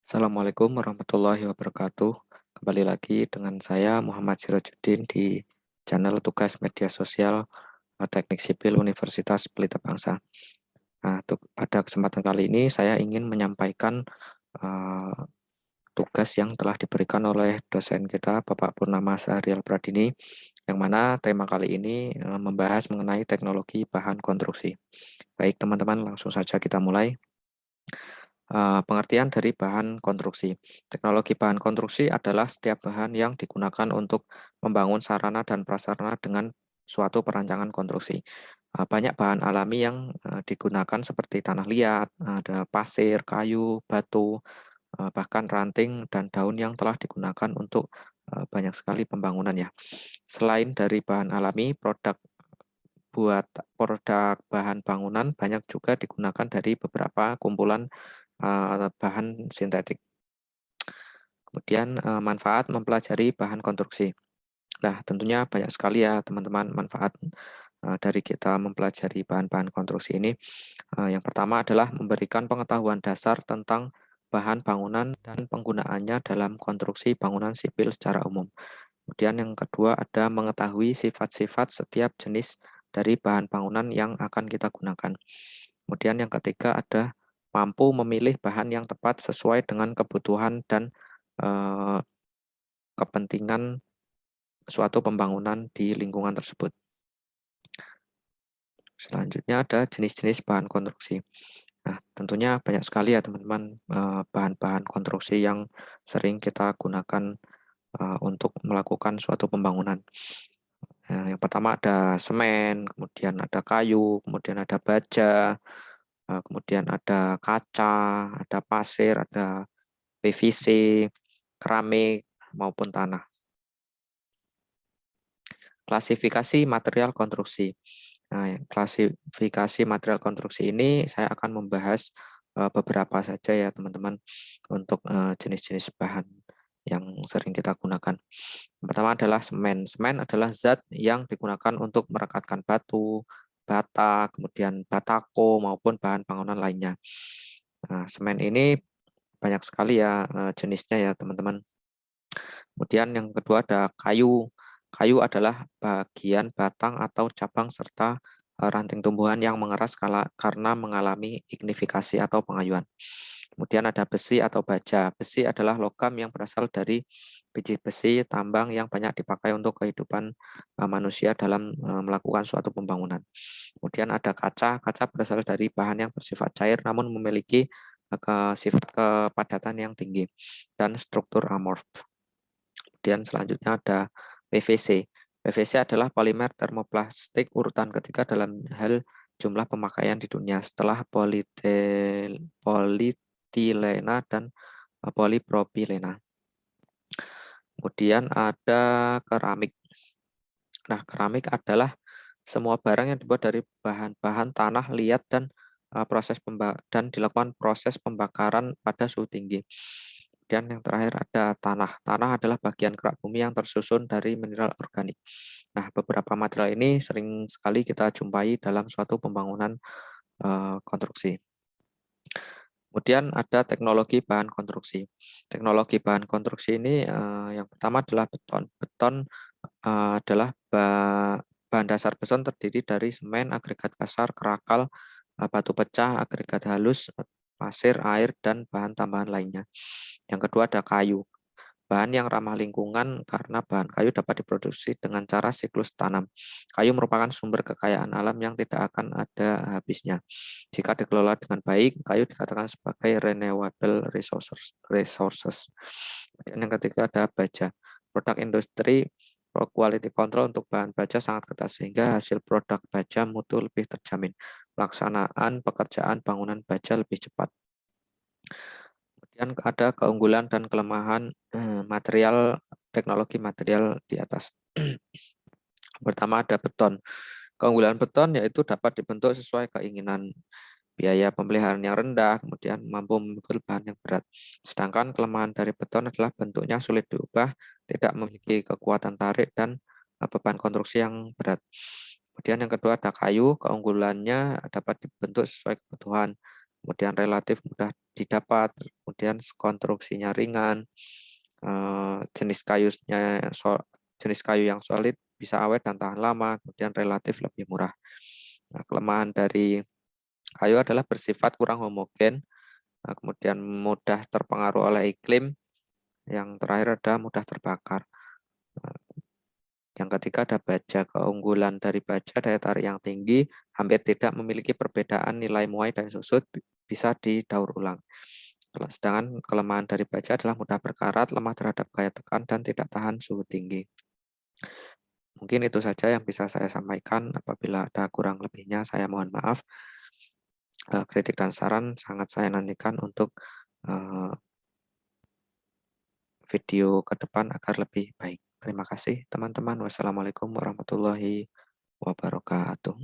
Assalamualaikum warahmatullahi wabarakatuh. Kembali lagi dengan saya Muhammad Sirajuddin di channel Tugas Media Sosial Teknik Sipil Universitas Pelita Bangsa. Nah, pada kesempatan kali ini saya ingin menyampaikan eh, tugas yang telah diberikan oleh dosen kita Bapak Purnama Sahrial Pradini, yang mana tema kali ini membahas mengenai teknologi bahan konstruksi. Baik teman-teman, langsung saja kita mulai. Pengertian dari bahan konstruksi. Teknologi bahan konstruksi adalah setiap bahan yang digunakan untuk membangun sarana dan prasarana dengan suatu perancangan konstruksi. Banyak bahan alami yang digunakan seperti tanah liat, ada pasir, kayu, batu, bahkan ranting dan daun yang telah digunakan untuk banyak sekali pembangunan ya. Selain dari bahan alami, buat produk bahan bangunan banyak juga digunakan dari beberapa kumpulan bahan sintetik. Kemudian manfaat mempelajari bahan konstruksi. Nah, tentunya banyak sekali ya teman-teman manfaat dari kita mempelajari bahan-bahan konstruksi ini. Yang pertama adalah memberikan pengetahuan dasar tentang bahan bangunan dan penggunaannya dalam konstruksi bangunan sipil secara umum. Kemudian yang kedua ada mengetahui sifat-sifat setiap jenis dari bahan bangunan yang akan kita gunakan. Kemudian yang ketiga ada mampu memilih bahan yang tepat sesuai dengan kebutuhan dan eh, kepentingan suatu pembangunan di lingkungan tersebut. Selanjutnya ada jenis-jenis bahan konstruksi. Nah, tentunya banyak sekali ya teman-teman bahan-bahan konstruksi yang sering kita gunakan untuk melakukan suatu pembangunan. Yang pertama ada semen, kemudian ada kayu, kemudian ada baja, kemudian ada kaca, ada pasir, ada PVC, keramik, maupun tanah. Klasifikasi material konstruksi. Nah, klasifikasi material konstruksi ini saya akan membahas beberapa saja ya teman-teman untuk jenis-jenis bahan yang sering kita gunakan. Yang pertama adalah semen. Semen adalah zat yang digunakan untuk merekatkan batu, bata, kemudian batako maupun bahan bangunan lainnya. Nah, semen ini banyak sekali ya jenisnya ya teman-teman. Kemudian yang kedua ada kayu. Kayu adalah bagian batang atau cabang serta ranting tumbuhan yang mengeras karena mengalami ignifikasi atau pengayuan. Kemudian ada besi atau baja. Besi adalah logam yang berasal dari biji besi tambang yang banyak dipakai untuk kehidupan manusia dalam melakukan suatu pembangunan. Kemudian ada kaca. Kaca berasal dari bahan yang bersifat cair namun memiliki sifat kepadatan yang tinggi dan struktur amorf. Kemudian selanjutnya ada PVC. PVC adalah polimer termoplastik urutan ketiga dalam hal jumlah pemakaian di dunia setelah polietilena dan polipropilena. Kemudian ada keramik. Nah, keramik adalah semua barang yang dibuat dari bahan-bahan tanah liat dan dilakukan proses pembakaran pada suhu tinggi. Dan yang terakhir ada tanah. Tanah adalah bagian kerak bumi yang tersusun dari mineral organik. Nah, beberapa material ini sering sekali kita jumpai dalam suatu pembangunan konstruksi. Kemudian ada teknologi bahan konstruksi. Teknologi bahan konstruksi ini yang pertama adalah beton. Beton adalah bahan dasar beton terdiri dari semen, agregat kasar, kerakal, batu pecah, agregat halus, pasir, air, dan bahan tambahan lainnya. Yang kedua ada kayu. Bahan yang ramah lingkungan karena bahan kayu dapat diproduksi dengan cara siklus tanam. Kayu merupakan sumber kekayaan alam yang tidak akan ada habisnya. Jika dikelola dengan baik, kayu dikatakan sebagai renewable resources. Dan yang ketiga ada baja. Produk industri quality control untuk bahan baja sangat ketat sehingga hasil produk baja mutu lebih terjamin. Pelaksanaan pekerjaan bangunan baja lebih cepat. Kemudian ada keunggulan dan kelemahan teknologi material di atas. Pertama ada beton. Keunggulan beton yaitu dapat dibentuk sesuai keinginan, biaya pemeliharaan yang rendah, kemudian mampu memikul bahan yang berat. Sedangkan kelemahan dari beton adalah bentuknya sulit diubah, tidak memiliki kekuatan tarik, dan beban konstruksi yang berat. Kemudian yang kedua ada kayu. Keunggulannya dapat dibentuk sesuai kebutuhan, kemudian relatif mudah didapat, kemudian konstruksinya ringan, jenis kayunya jenis kayu yang solid, bisa awet dan tahan lama, kemudian relatif lebih murah. Nah, kelemahan dari kayu adalah bersifat kurang homogen, kemudian mudah terpengaruh oleh iklim, yang terakhir ada mudah terbakar. Yang ketiga ada baja. Keunggulan dari baja, daya tarik yang tinggi, hampir tidak memiliki perbedaan nilai muai dan susut, bisa didaur ulang. Sedangkan kelemahan dari baja adalah mudah berkarat, lemah terhadap gaya tekan, dan tidak tahan suhu tinggi. Mungkin itu saja yang bisa saya sampaikan. Apabila ada kurang lebihnya, saya mohon maaf. Kritik dan saran sangat saya nantikan untuk video ke depan agar lebih baik. Terima kasih teman-teman. Wassalamualaikum warahmatullahi wabarakatuh.